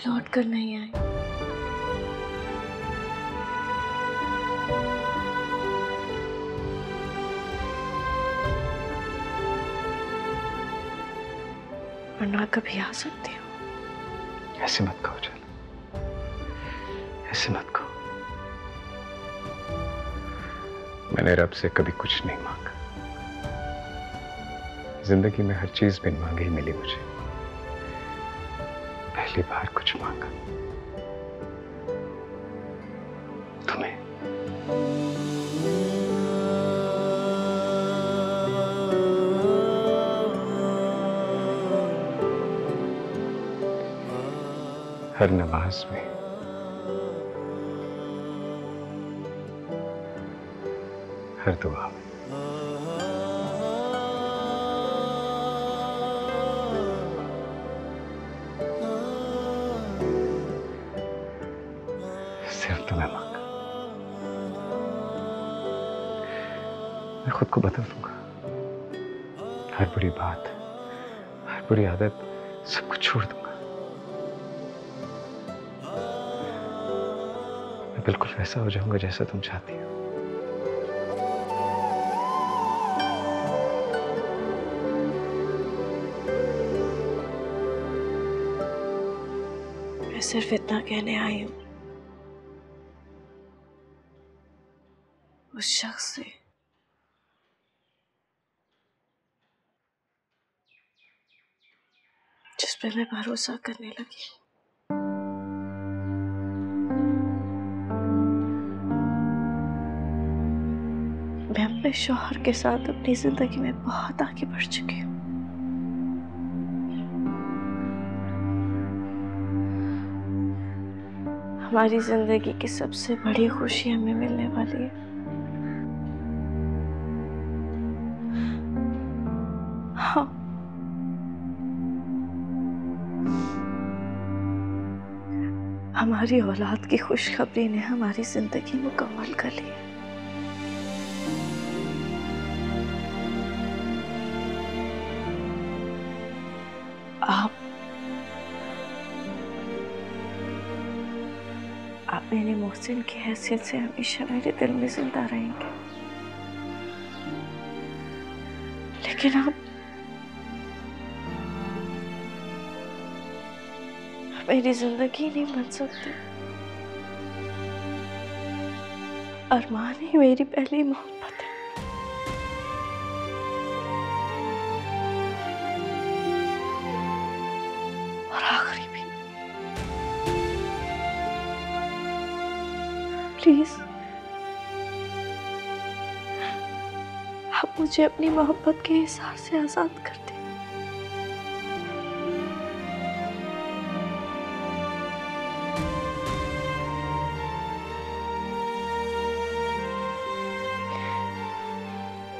लौट कर नहीं आई। वरना कभी आ सकती हूँ। ऐसे मत कहो चल, ऐसे मत कहो। मैंने रब से कभी कुछ नहीं मांगा। जिंदगी में हर चीज बिन मांगे ही मिली मुझे। पहली बार कुछ मांगा तुम्हें। हर नमाज में, हर दुआ में, सिर्फ तुम्हें मांगा। मैं खुद को बदल दूंगा। हर बुरी बात, हर बुरी आदत, सब कुछ छोड़ दूंगा। मैं बिल्कुल वैसा हो जाऊंगा जैसा तुम चाहती हो। मैं सिर्फ इतना कहने आई हूँ, उस शख्स से जिस पे मैं भरोसा करने लगी। मैं अपने शौहर के साथ अपनी जिंदगी में बहुत आगे बढ़ चुकी हूँ। हमारी जिंदगी की सबसे बड़ी खुशी हमें मिलने वाली है। हाँ, हमारी औलाद की खुशखबरी ने हमारी जिंदगी मुकम्मल कर ली है। आप मेरे मोहसिन की हैसियत से हमेशा मेरे दिल में जिंदा रहेंगे। लेकिन आप मेरी जिंदगी नहीं बन सकते। अरमान ही मेरी पहली मोहब्बत है। और आखिरी भी। प्लीज आप मुझे अपनी मोहब्बत के हिसाब से आजाद कर दें।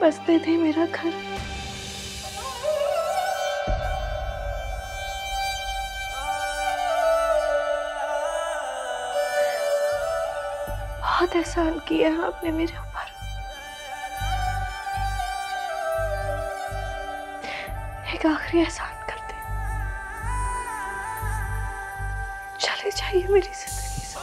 बस दे दे मेरा घर। बहुत एहसान किया है आपने मेरे ऊपर। एक आखिरी एहसान कर दे। चले जाइए मेरी जिंदगी से।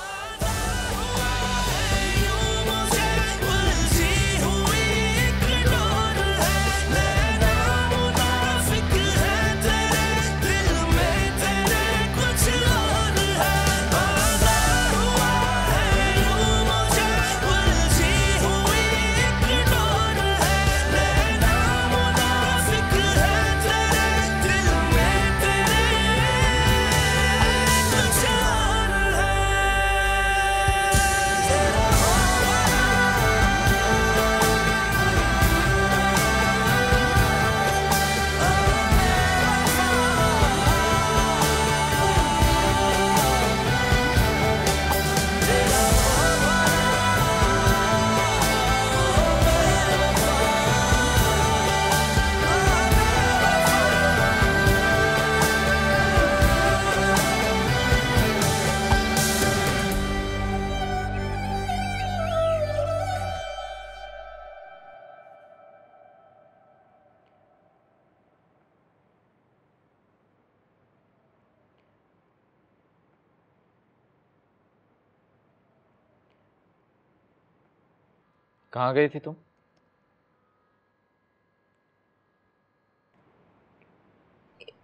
कहाँ गई थी तुम?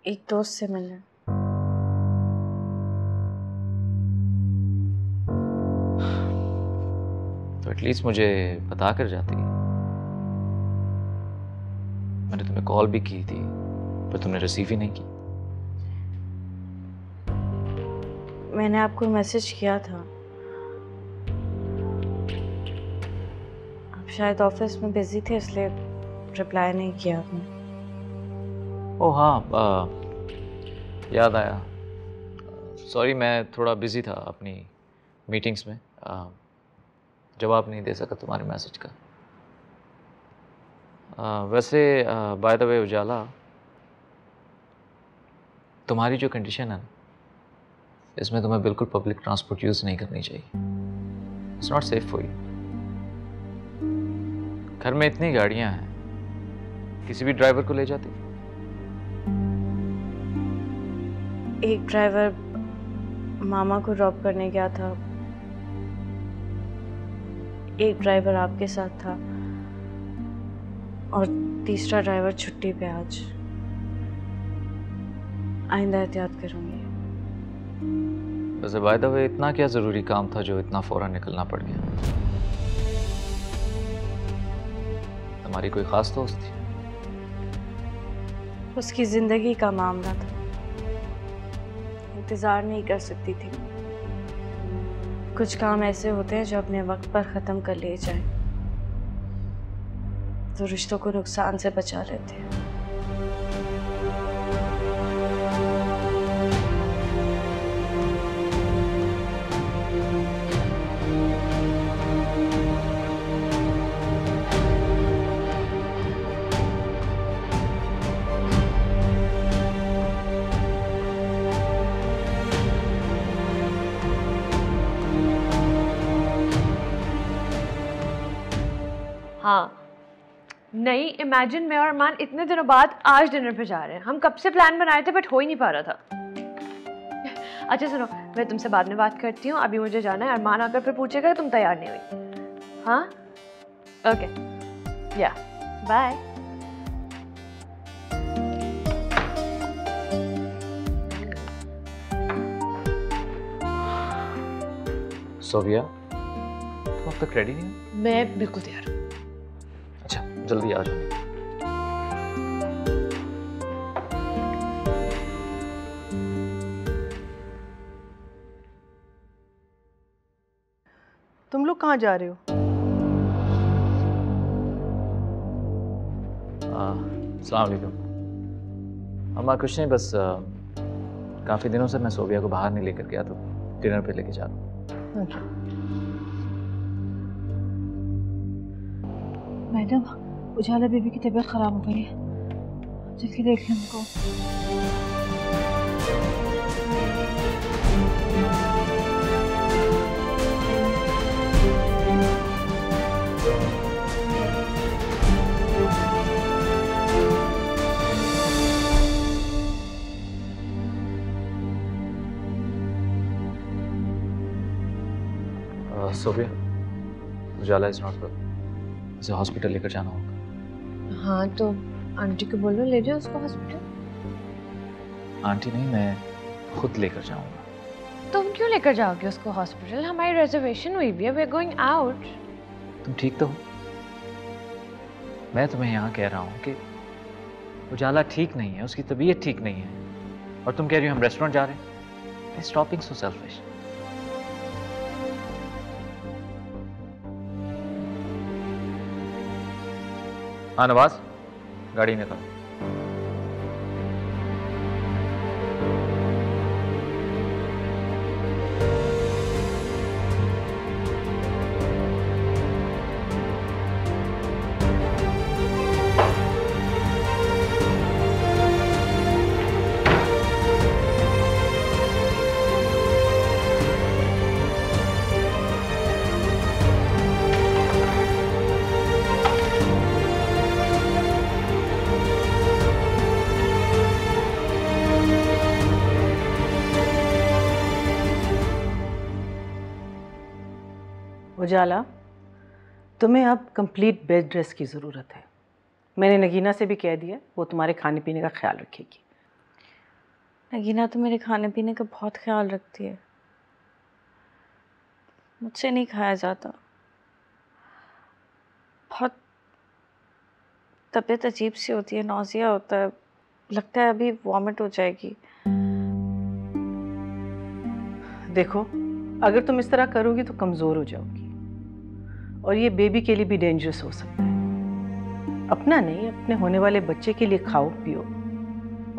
एक दोस्त से मिलने। तो एटलीस्ट मुझे बता कर जाती। मैंने तुम्हें कॉल भी की थी पर तुमने रिसीव ही नहीं की। मैंने आपको मैसेज किया था, आप शायद ऑफिस में बिजी थे इसलिए रिप्लाई नहीं किया आपने। ओह हाँ, याद आया। सॉरी, मैं थोड़ा बिजी था अपनी मीटिंग्स में, जवाब नहीं दे सका तुम्हारे मैसेज का। वैसे बाय द वे उजाला, तुम्हारी जो कंडीशन है ना, इसमें तुम्हें बिल्कुल पब्लिक ट्रांसपोर्ट यूज़ नहीं करनी चाहिए। It's not safe for you. घर में इतनी गाड़ियां हैं, किसी भी ड्राइवर को ले जाती। एक ड्राइवर मामा को ड्रॉप करने गया था, एक ड्राइवर आपके साथ था और तीसरा ड्राइवर छुट्टी पे आज। आइंदा एहतियात करूंगी। वैसे बाय द वे, इतना क्या ज़रूरी काम था जो इतना फ़ौरन निकलना पड़ गया? तुम्हारी कोई ख़ास दोस्त थी? उसकी ज़िंदगी का मामला था, इंतज़ार नहीं कर सकती थी। कुछ काम ऐसे होते हैं जो अपने वक्त पर ख़त्म कर लिए जाए तो रिश्तों को नुकसान से बचा लेते हैं। हाँ नहीं, इमेजिन मैं और अरमान इतने दिनों बाद आज डिनर पे जा रहे हैं। हम कब से प्लान बनाए थे बट हो ही नहीं पा रहा था। अच्छा सुनो, मैं तुमसे बाद में बात करती हूँ, अभी मुझे जाना है। अरमान आकर फिर पूछेगा तुम तैयार नहीं हुई। हाँ ओके, या बाय। सोविया, तुम अब तक रेडी नहीं हो? मैं बिल्कुल तैयार हूँ। अच्छा, जल्दी आ जाओ। तुम लोग कहाँ जा रहे हो? अस्सलाम वालेकुम। अम्मा कुछ नहीं, बस काफ़ी दिनों से मैं सोविया को बाहर नहीं लेकर गया, तो डिनर पे लेके जा रहा हूँ। अच्छा। मैडम, उजाला बेबी की तबीयत खराब हो गई है, चल के देख लें उनको। सोविया, उजाला इज नॉट वेल, उसे हॉस्पिटल लेकर जाना होगा। हाँ तो आंटी को बोलो ले जाओ उसको हॉस्पिटल। आंटी नहीं, मैं खुद लेकर जाऊंगा। तुम क्यों लेकर जाओगे उसको हॉस्पिटल? हमारी रिजर्वेशन हुई भी है, वी आर गोइंग आउट। तुम ठीक तो हो? मैं तुम्हें यहाँ कह रहा हूँ कि उजाला ठीक नहीं है, उसकी तबीयत ठीक नहीं है, और तुम कह रही हो हम रेस्टोरेंट जा रहे हैं। Stopping so selfish. हाँ नवाज, गाड़ी निकाल। उजाला, तुम्हें अब कंप्लीट बेड रेस्ट की ज़रूरत है। मैंने नगीना से भी कह दिया, वो तुम्हारे खाने पीने का ख्याल रखेगी। नगीना तो मेरे खाने पीने का बहुत ख्याल रखती है, मुझसे नहीं खाया जाता। बहुत तबीयत अजीब सी होती है, नौजिया होता है, लगता है अभी वॉमिट हो जाएगी। देखो, अगर तुम इस तरह करोगी तो कमज़ोर हो जाओगी और ये बेबी के लिए भी डेंजरस हो सकता है। अपना नहीं, अपने होने वाले बच्चे के लिए खाओ पियो।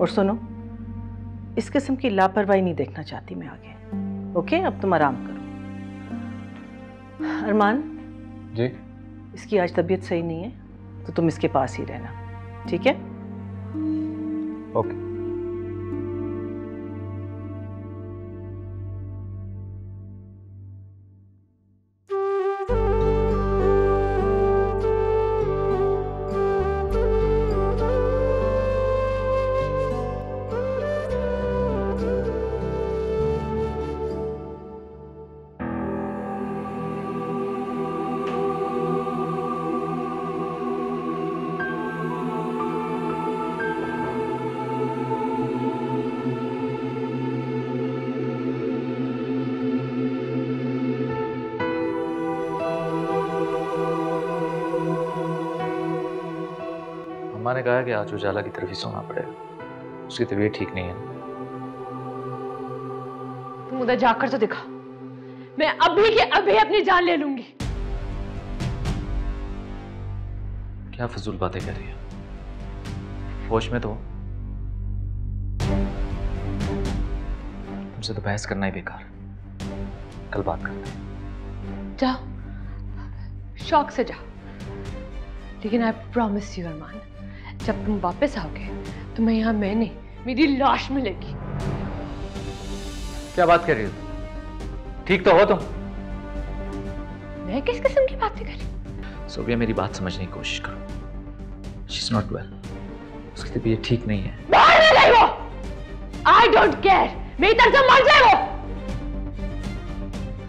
और सुनो, इस किस्म की लापरवाही नहीं देखना चाहती मैं आगे। ओके, अब तुम आराम करो। अरमान जी। इसकी आज तबीयत सही नहीं है तो तुम इसके पास ही रहना, ठीक है? ओके। अम्मा ने कहा कि आज उजाला की तरफ ही सोना पड़ेगा, उसकी तबीयत ठीक नहीं है। तुम उधर जाकर तो दिखा, मैं अभी के अभी अपनी जान ले लूंगी। क्या फजूल बातें कर रही है, होश में तो। तुमसे तो बहस करना ही बेकार, कल बात करते हैं। जा, शौक से जा, लेकिन आई प्रॉमिस यू अरमान, जब तुम वापस आओगे तुम्हें यहाँ मैं नहीं, मेरी लाश मिलेगी। क्या बात कर रही हो, ठीक तो हो तुम? मैं किस किस्म की बातें कर रही? सोफिया, मेरी बात समझने की कोशिश करो। शी इज नॉट वेल, उसकी तबीयत ठीक नहीं है। बाहर ले गई वो। आई डोंट केयर, मेरी तरफ से मर जाए वो।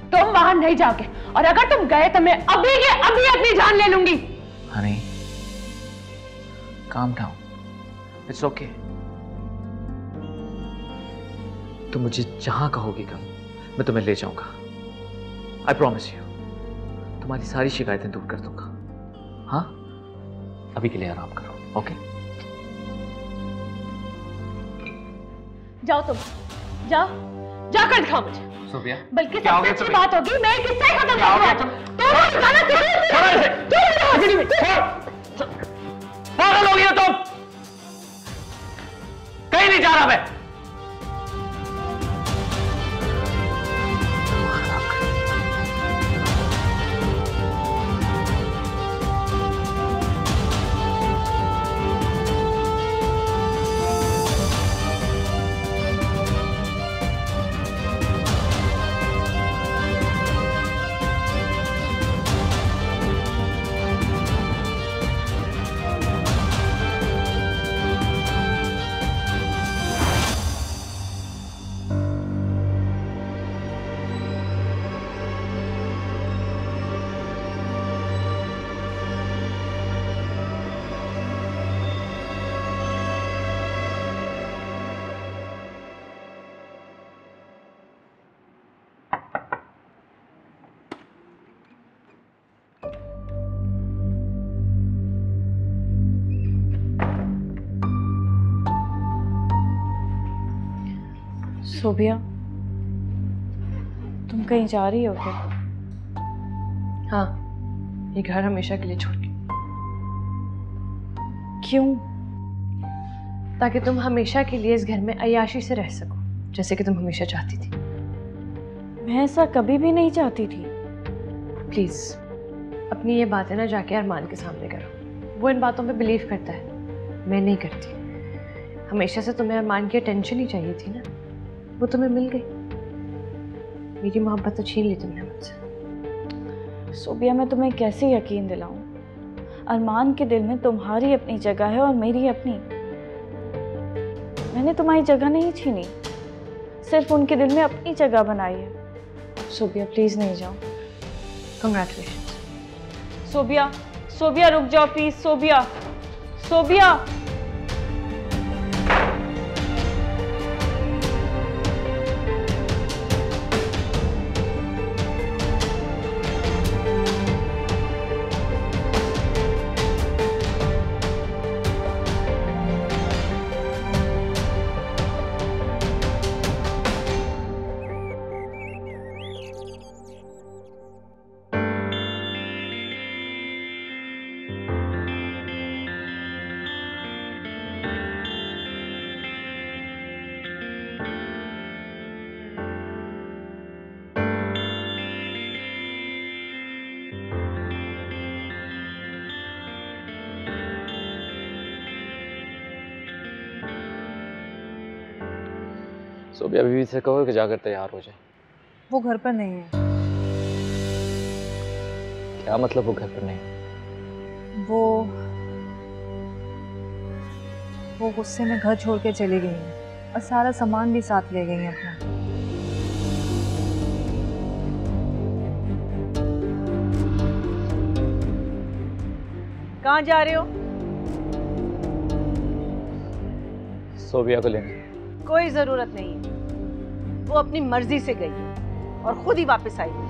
तुम वहां नहीं जाओगे, और अगर तुम गए तो मैं अभी के अभी अपनी जान ले लूंगी। Honey, calm down, it's okay। तुम मुझे जहां कहोगी कल, मैं तुम्हें ले जाऊंगा। I promise you, तुम्हारी सारी शिकायतें दूर कर दूंगा। हाँ, अभी के लिए आराम करो, ओके? जाओ तुम, जाओ, जाकर दिखाओ मुझे। सोफिया, बल्कि सबसे अच्छी बात होगी मैं किससे खत्म करूंगा। पागल हो गई हो तुम? कहीं नहीं जा रहा मैं। सोबिया, तुम कहीं जा रही हो क्या? हाँ, ये घर हमेशा के लिए छोड़ के। क्यों? ताकि तुम हमेशा के लिए इस घर में अय्याशी से रह सको, जैसे कि तुम हमेशा चाहती थी। मैं ऐसा कभी भी नहीं चाहती थी। प्लीज अपनी ये बातें ना जाके अरमान के सामने करो, वो इन बातों पे बिलीव करता है, मैं नहीं करती। हमेशा से तुम्हें अरमान की अटेंशन ही चाहिए थी ना, वो तुम्हें मिल गई। मेरी मोहब्बत तो छीन ली तुमने मुझसे। सोबिया, मैं तुम्हें कैसे यकीन दिलाऊं? अरमान के दिल में तुम्हारी अपनी जगह है और मेरी अपनी। मैंने तुम्हारी जगह नहीं छीनी, सिर्फ उनके दिल में अपनी जगह बनाई है। सोबिया, प्लीज नहीं जाओ। कंग्रेचुलेशंस, सोबिया, सोबिया रुक जाओ प्लीज। सोबिया, सोबिया। सोबिया बीवी से कहो कि जाकर तैयार हो जाए। वो घर पर नहीं है। क्या मतलब वो घर पर नहीं? वो गुस्से में घर छोड़ के चली गई है और सारा सामान भी साथ ले गई है अपना। कहाँ जा रहे हो? सोबिया को लेने। कोई जरूरत नहीं है, वो अपनी मर्जी से गई है और खुद ही वापस आई है।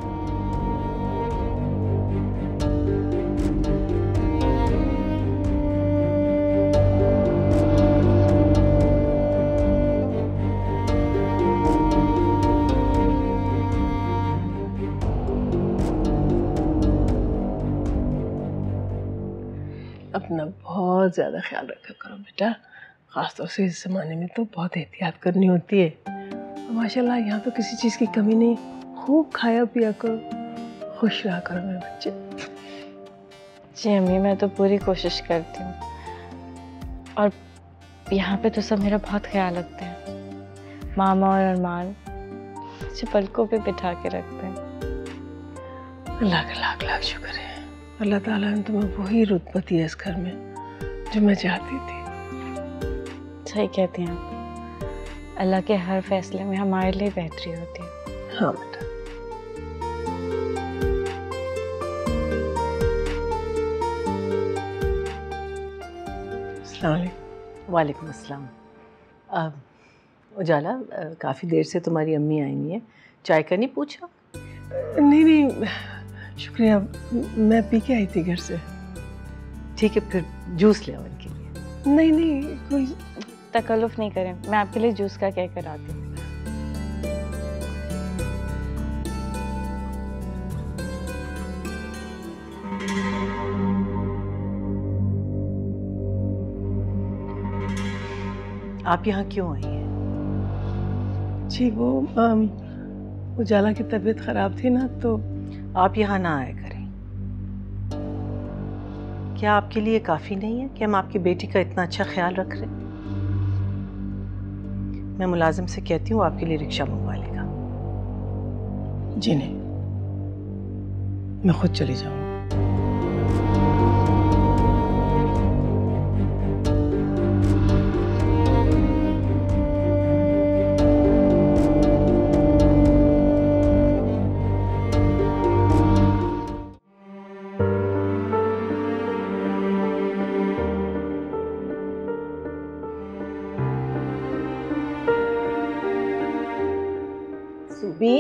अपना बहुत ज़्यादा ख्याल रखा करो बेटा, ख़ासतौर से इस ज़माने में तो बहुत एहतियात करनी होती है। और माशाल्लाह यहाँ तो किसी चीज़ की कमी नहीं, खूब खाया पिया करो, खुश रहा करो मेरे बच्चे। जी अम्मी, मैं तो पूरी कोशिश करती हूँ और यहाँ पे तो सब मेरा बहुत ख्याल रखते हैं। मामा और अरमान मुझे पलकों पे बिठा के रखते हैं। अल्लाह का लाख लाख शुक्र है, अल्लाह ताला ने तुम्हें वही रुतबा दिया इस घर में जो मैं चाहती थी। सही कहती हैं आप, अल्लाह के हर फैसले में हमारे लिए बेहतरी होती है। हाँ बेटा। अस्सलाम वालेकुम। वालेकुम अस्सलाम। उजाला, काफ़ी देर से तुम्हारी अम्मी आई नहीं है, चाय का नहीं पूछा? नहीं नहीं शुक्रिया, मैं पी के आई थी घर से। ठीक है, फिर जूस ले आओ इनके लिए। नहीं नहीं कोई तकल्लुफ़ नहीं करें, मैं आपके लिए जूस का क्या कराती हूँ। आप यहाँ क्यों आई हैं? जी वो उजाला की तबीयत ख़राब थी ना, तो आप यहाँ ना आया करें। क्या आपके लिए काफ़ी नहीं है कि हम आपकी बेटी का इतना अच्छा ख्याल रख रहे हैं? मैं मुलाजिम से कहती हूँ आपके लिए रिक्शा मंगवा लेगा। जी नहीं, मैं खुद चली जाऊँगी। सुबी,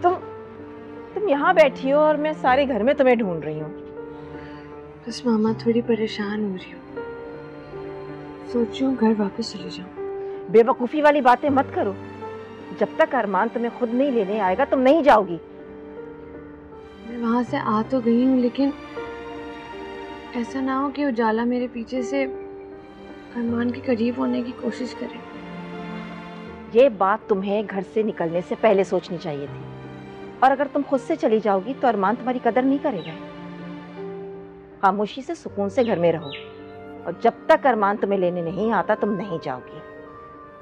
तुम यहाँ बैठी हो और मैं सारे घर में तुम्हें ढूंढ रही हूँ। बस मामा थोड़ी परेशान हो रही हूँ, सोच रही हूँ घर वापस चली जाऊँ। बेवकूफ़ी वाली बातें मत करो। जब तक अरमान तुम्हें खुद नहीं लेने आएगा तुम नहीं जाओगी। मैं वहाँ से आ तो गई हूँ, लेकिन ऐसा ना हो कि उजाला मेरे पीछे से अरमान के करीब होने की कोशिश करे। ये बात तुम्हें घर से निकलने से पहले सोचनी चाहिए थी, और अगर तुम खुद से चली जाओगी तो अरमान तुम्हारी कदर नहीं करेगा। खामोशी से सुकून से घर में रहो, और जब तक अरमान तुम्हें लेने नहीं आता तुम नहीं जाओगी,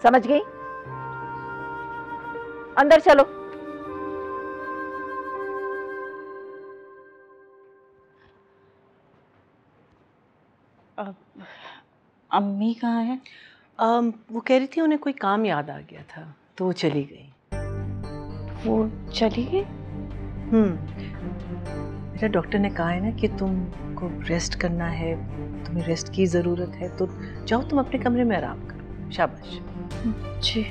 समझ गई? अंदर चलो। अम्मी कहाँ है? वो कह रही थी उन्हें कोई काम याद आ गया था तो वो चली गई। वो चली गई? बेटा डॉक्टर ने कहा है ना कि तुमको रेस्ट करना है, तुम्हें रेस्ट की ज़रूरत है, तो जाओ तुम अपने कमरे में आराम करो। शाबाश। जी।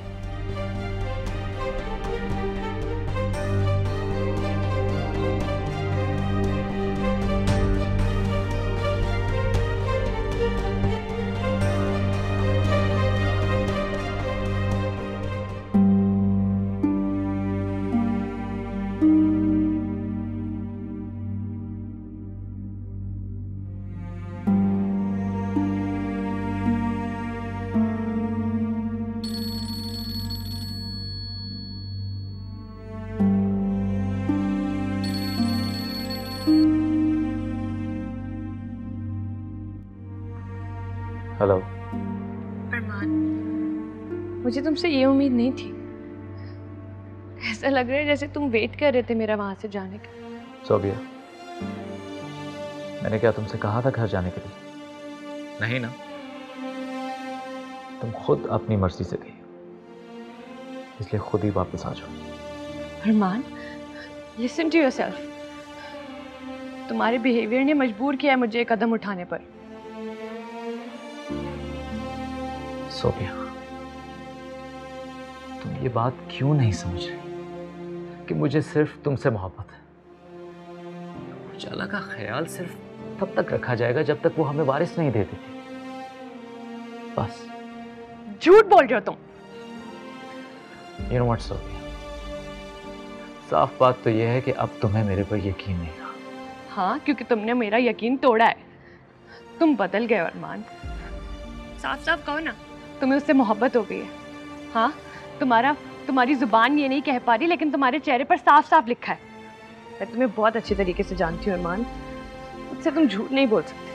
हेलो। अरमान, मुझे तुमसे ये उम्मीद नहीं थी। ऐसा लग रहा है जैसे तुम वेट कर रहे थे मेरा वहां से जाने का। सोबिया, मैंने क्या तुमसे कहा था घर जाने के लिए? नहीं ना, तुम खुद अपनी मर्जी से गई, इसलिए खुद ही वापस आ जाओ। अरमान, लिसन टू योरसेल्फ। तुम्हारे बिहेवियर ने मजबूर किया है मुझे एक कदम उठाने पर। सोबिया, तुम ये बात क्यों नहीं समझ रही कि मुझे सिर्फ तुमसे मोहब्बत है। उजाला का ख्याल सिर्फ तब तक रखा जाएगा जब तक वो हमें वारिस नहीं दे देती। बस। झूठ बोल रहे हो तुम। You know what, सोबिया, साफ बात तो ये है कि अब तुम्हें मेरे पर यकीन नहीं रहा। हाँ, क्योंकि तुमने मेरा यकीन तोड़ा है। तुम बदल गए अरमान। साफ साफ कहो ना, तुम्हें उससे मोहब्बत हो गई है। हाँ, तुम्हारी जुबान ये नहीं कह पा रही, लेकिन तुम्हारे चेहरे पर साफ साफ लिखा है। मैं तुम्हें बहुत अच्छी तरीके से जानती हूँ अरमान, मुझसे तुम झूठ नहीं बोल सकते।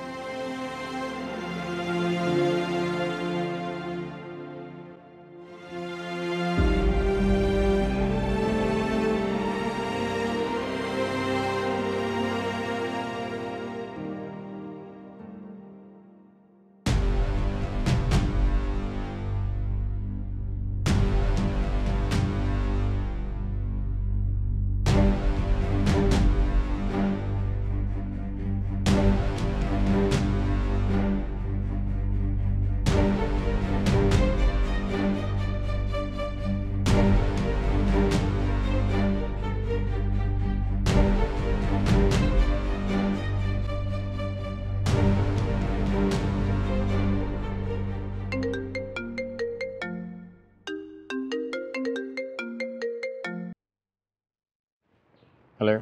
हेलो।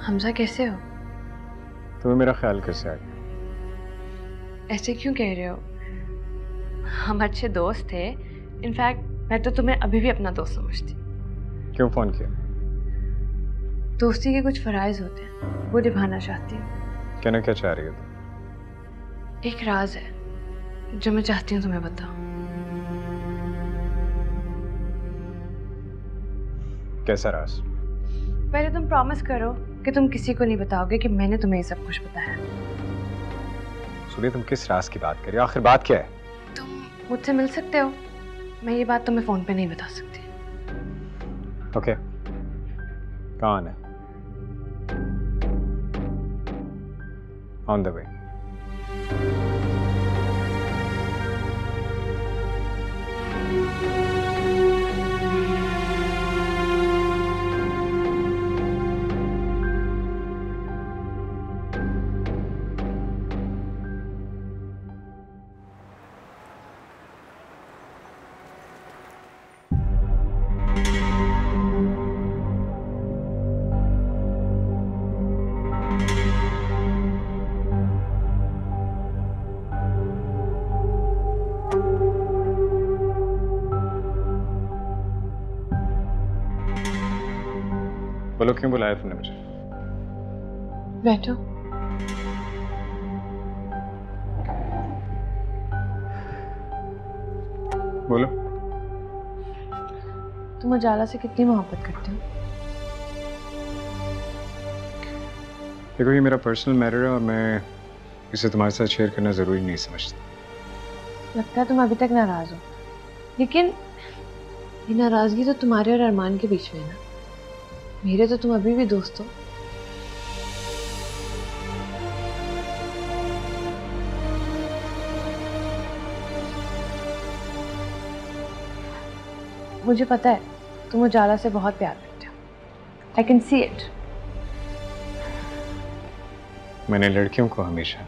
हमजा, कैसे हो? तुम्हें मेरा ख्याल कैसे आ गया? ऐसे क्यों कह रहे हो? हम अच्छे दोस्त थे। इनफैक्ट मैं तो तुम्हें अभी भी अपना दोस्त समझती। क्यों फोन किया? दोस्ती के कुछ फराइज होते हैं, वो निभाना चाहती हूँ। कहना क्या चाह रही हो तुम? एक राज है जो मैं चाहती हूँ तुम्हें बताऊं। कैसा राज? पहले तुम प्रॉमिस करो कि तुम किसी को नहीं बताओगे कि मैंने तुम्हें ये सब कुछ बताया। सुनिए, तुम किस राज की बात कर रही हो? आखिर बात क्या है? तुम मुझसे मिल सकते हो, मैं ये बात तुम्हें फोन पे नहीं बता सकती। ओके, कौन है? On the way. बोलो, क्यों बुलाया तुमने मुझे? बैठो। बोलो। तुम उजाला से कितनी मोहब्बत करते हो? देखो, ये मेरा पर्सनल मैटर है और मैं इसे तुम्हारे साथ शेयर करना जरूरी नहीं समझता। लगता है तुम अभी तक नाराज हो, लेकिन ये नाराजगी तो तुम्हारे और अरमान के बीच में है ना। मेरे तो तुम अभी भी दोस्त हो। मुझे पता है तुम उजाला से बहुत प्यार करते हो। I can see it. मैंने लड़कियों को हमेशा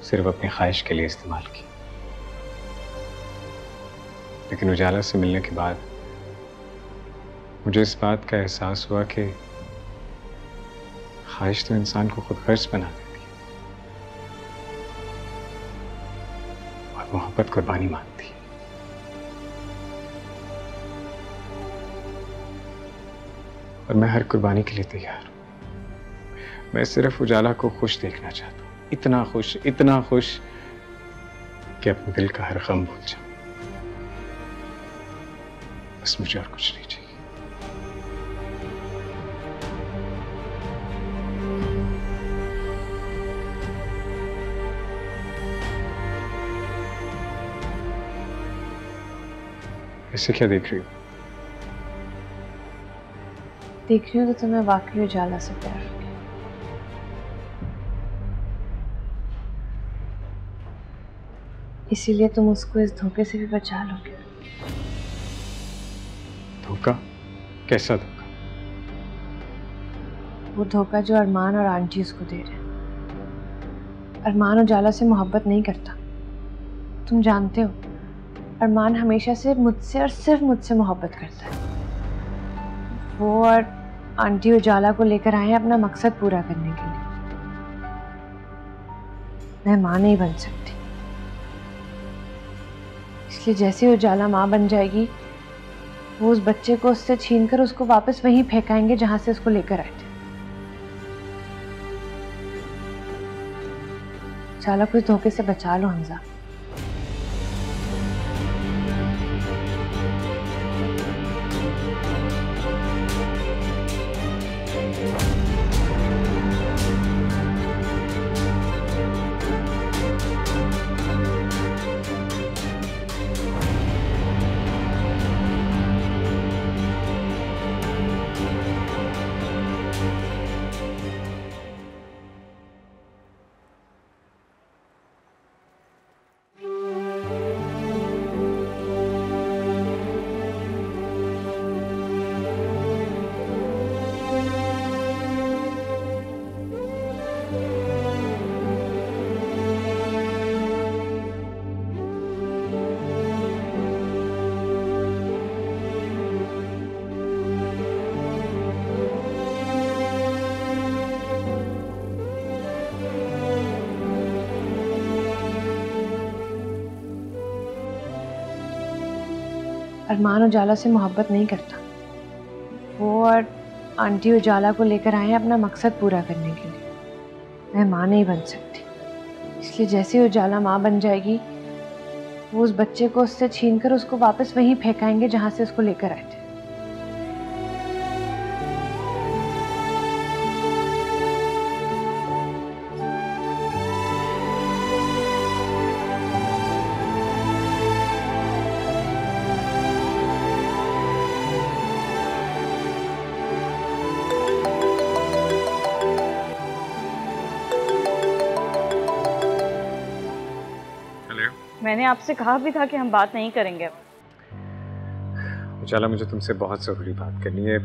सिर्फ अपनी ख्वाहिश के लिए इस्तेमाल की, लेकिन उजाला से मिलने के बाद मुझे इस बात का एहसास हुआ कि ख्वाहिश तो इंसान को खुद गर्ज बना देती है और मोहब्बत कुर्बानी मांगती है। और मैं हर कुर्बानी के लिए तैयार हूं। मैं सिर्फ उजाला को खुश देखना चाहता हूं, इतना खुश कि अपने दिल का हर गम भूल जाऊं। बस मुझे और कुछ नहीं चाहिए। ऐसे क्या देख रही हो? देख रही हूँ तो तुम्हें वाकई उजाला से प्यार हो गया। इसीलिए तुम उसको इस धोखे से भी बचा लोगे। धोखा? कैसा धोखा? वो धोखा जो अरमान और आंटी उसको दे रहे हैं। अरमान उजाला से मोहब्बत नहीं करता, तुम जानते हो। अरमान हमेशा से मुझसे और सिर्फ मुझसे मोहब्बत करता है। वो और आंटी उजाला को लेकर आए हैं अपना मकसद पूरा करने के लिए। मैं माँ नहीं बन सकती, इसलिए जैसे उजाला माँ बन जाएगी वो उस बच्चे को उससे छीनकर उसको वापस वहीं फेंकाएंगे जहां से उसको लेकर आए थे। उजाला को इस धोखे से बचा लो हमजा। अरमान उजाला से मोहब्बत नहीं करता, वो और आंटी उजाला को लेकर आए हैं अपना मकसद पूरा करने के लिए। मैं माँ नहीं बन सकती, इसलिए जैसे ही उजाला माँ बन जाएगी वो उस बच्चे को उससे छीनकर उसको वापस वहीं फेंकाएंगे जहां से उसको लेकर आए थे। मैंने आपसे कहा भी था कि हम बात नहीं करेंगे। उजाला, मुझे तुमसे बहुत ज़रूरी बात करनी है।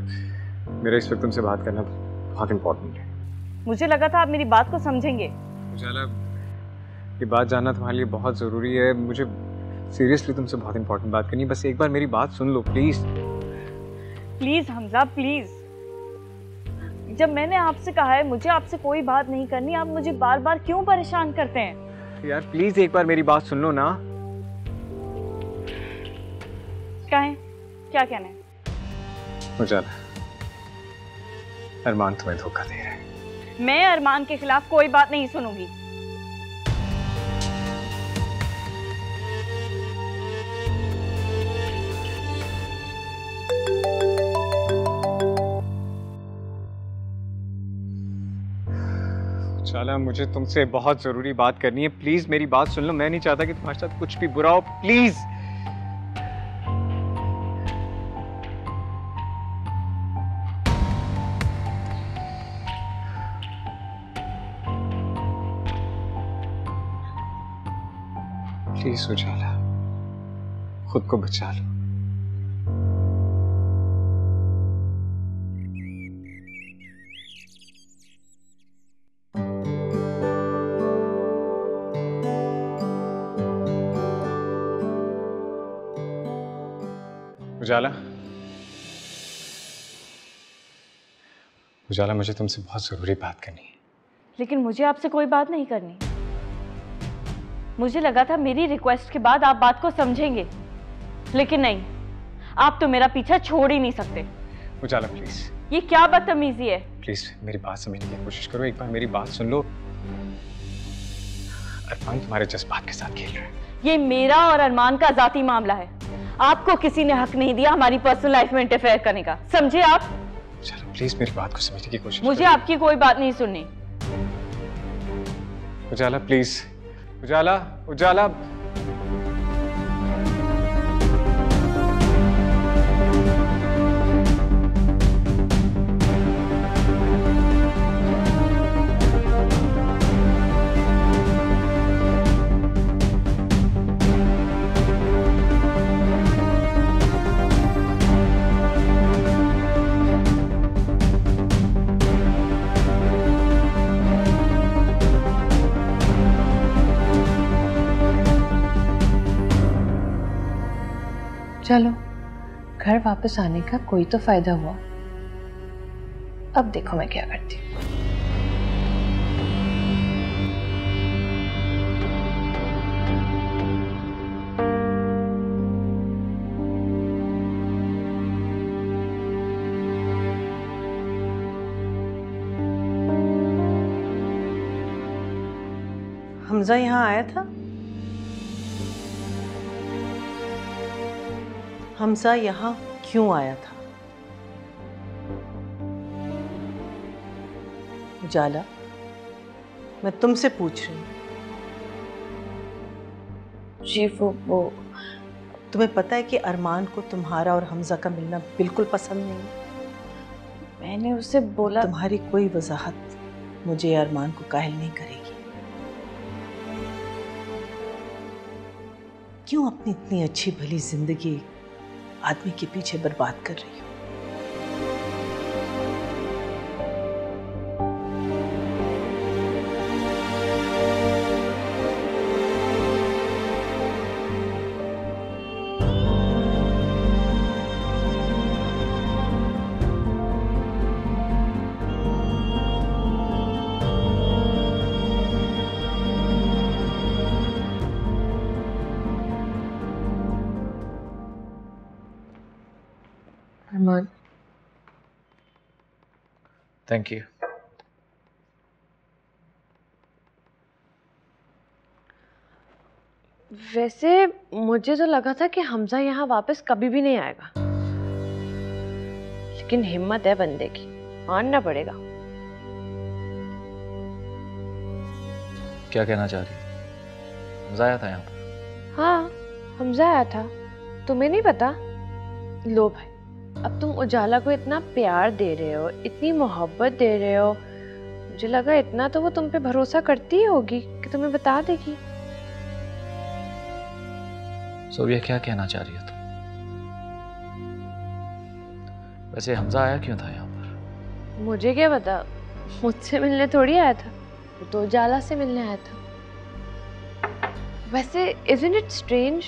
मेरा इस वक्त तुमसे बात करना बहुत इम्पोर्टेंट है। मुझे लगा था आप मेरी बात को समझेंगे। उजाला, ये बात जानना तुम्हारे लिए बहुत ज़रूरी है। मुझे सीरियसली तुमसे बहुत इम्पोर्टेंट बात करनी है। बस एक बार मेरी बात सुन लो प्लीज़। Please Hamza, please. जब मैंने आपसे कहा है मुझे आपसे कोई बात नहीं करनी, आप मुझे बार बार क्यों परेशान करते हैं? यार प्लीज़ एक बार मेरी बात सुन लो ना। कहें, क्या कहना है? उजाला, अरमान तुम्हें धोखा दे रहा है। मैं अरमान के खिलाफ कोई बात नहीं सुनूंगी। उजाला, मुझे तुमसे बहुत जरूरी बात करनी है। प्लीज मेरी बात सुन लो। मैं नहीं चाहता कि तुम्हारे साथ कुछ भी बुरा हो। प्लीज। प्लीज उजाला, खुद को बचा लो। उजाला, उजाला, मुझे तुमसे बहुत ज़रूरी बात करनी है। लेकिन मुझे आपसे कोई बात नहीं करनी। मुझे लगा था मेरी रिक्वेस्ट के बाद आप बात को समझेंगे, लेकिन नहीं, आप तो मेरा पीछा छोड़ ही नहीं सकते। उजाला प्लीज, ये क्या बदतमीजी है? प्लीज मेरी बात समझने की कोशिश करो, एक बार मेरी बात सुन लो। अरमान तुम्हारे जज्बात के साथ खेल रहा है। ये मेरा और अरमान का जाती मामला है। आपको किसी ने हक नहीं दिया हमारी पर्सनल लाइफ में इंटरफेयर करने का, समझे आप? चलो प्लीज मेरी बात को समझने की कोशिश मुझे करो। आपकी कोई बात नहीं सुननी। उजाला प्लीज, उजाला, उजाला। चलो, घर वापस आने का कोई तो फायदा हुआ। अब देखो मैं क्या करती हूँ। हमजा यहाँ आया था? हमजा यहाँ क्यों आया था? उजाला, मैं तुमसे पूछ रही हूँ। जी वो तुम्हें पता है कि अरमान को तुम्हारा और हमजा का मिलना बिल्कुल पसंद नहीं है। मैंने उससे बोला। तुम्हारी कोई वजाहत मुझे अरमान को कायल नहीं करेगी। क्यों अपनी इतनी अच्छी भली जिंदगी आदमी के पीछे बर्बाद कर रही हो? अरमान, थैंक यू। वैसे मुझे तो लगा था कि हमजा यहाँ वापस कभी भी नहीं आएगा, लेकिन हिम्मत है बंदे की, मानना पड़ेगा। क्या कहना चाह रही है? हमजा आया था यहाँ पर? हाँ, हमजा आया था। तुम्हें नहीं पता? लो भाई, अब तुम उजाला को इतना प्यार दे रहे हो, इतनी मोहब्बत दे रहे हो, मुझे लगा इतना तो वो तुम पे भरोसा करती ही होगी कि तुम्हें बता देगी। सोबिया, क्या कहना चाह रही है तुम? वैसे हमजा आया क्यों था यहाँ पर? मुझे क्या पता, मुझसे मिलने थोड़ी आया था, वो तो उजाला से मिलने आया था। वैसे isn't it strange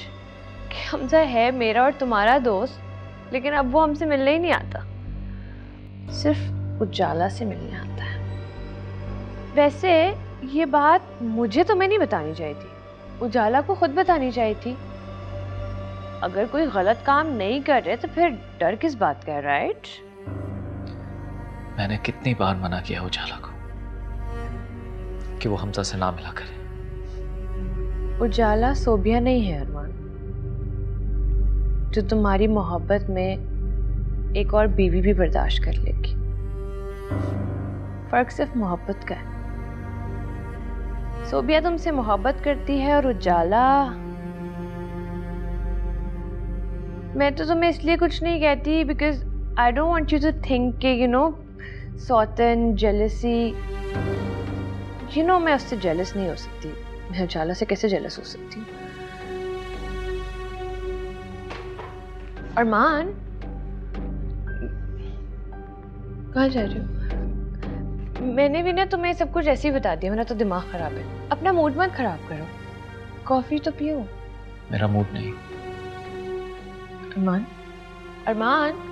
कि हमजा है मेरा और तुम्हारा दोस्त, लेकिन अब वो हमसे मिलने ही नहीं आता, सिर्फ उजाला से मिलने आता है। वैसे ये बात मुझे तुम्हें नहीं बतानी चाहिए थी, उजाला को खुद बतानी चाहिए थी। अगर कोई गलत काम नहीं कर रहे तो फिर डर किस बात का है, राइट? मैंने कितनी बार मना किया उजाला को कि वो हमजा से ना मिला करे। उजाला सोबिया नहीं है अरमान, जो तुम्हारी मोहब्बत में एक और बीवी भी बर्दाश्त कर लेगी। फर्क सिर्फ मोहब्बत का है। सोबिया तुमसे मोहब्बत करती है और उजाला, मैं तो तुम्हें इसलिए कुछ नहीं कहती because I don't want you to think कि यू नो सौतन जेलसी, यू नो मैं उससे जेलस नहीं हो सकती। मैं उजाला से कैसे जेलस हो सकती हूँ? अरमान, कहाँ जा रही हो? मैंने भी ना तुम्हें सब कुछ ऐसे ही बता दिया, मेरा तो दिमाग खराब है। अपना मूड मत खराब करो, कॉफी तो पियो। मेरा मूड नहीं। अरमान, अरमान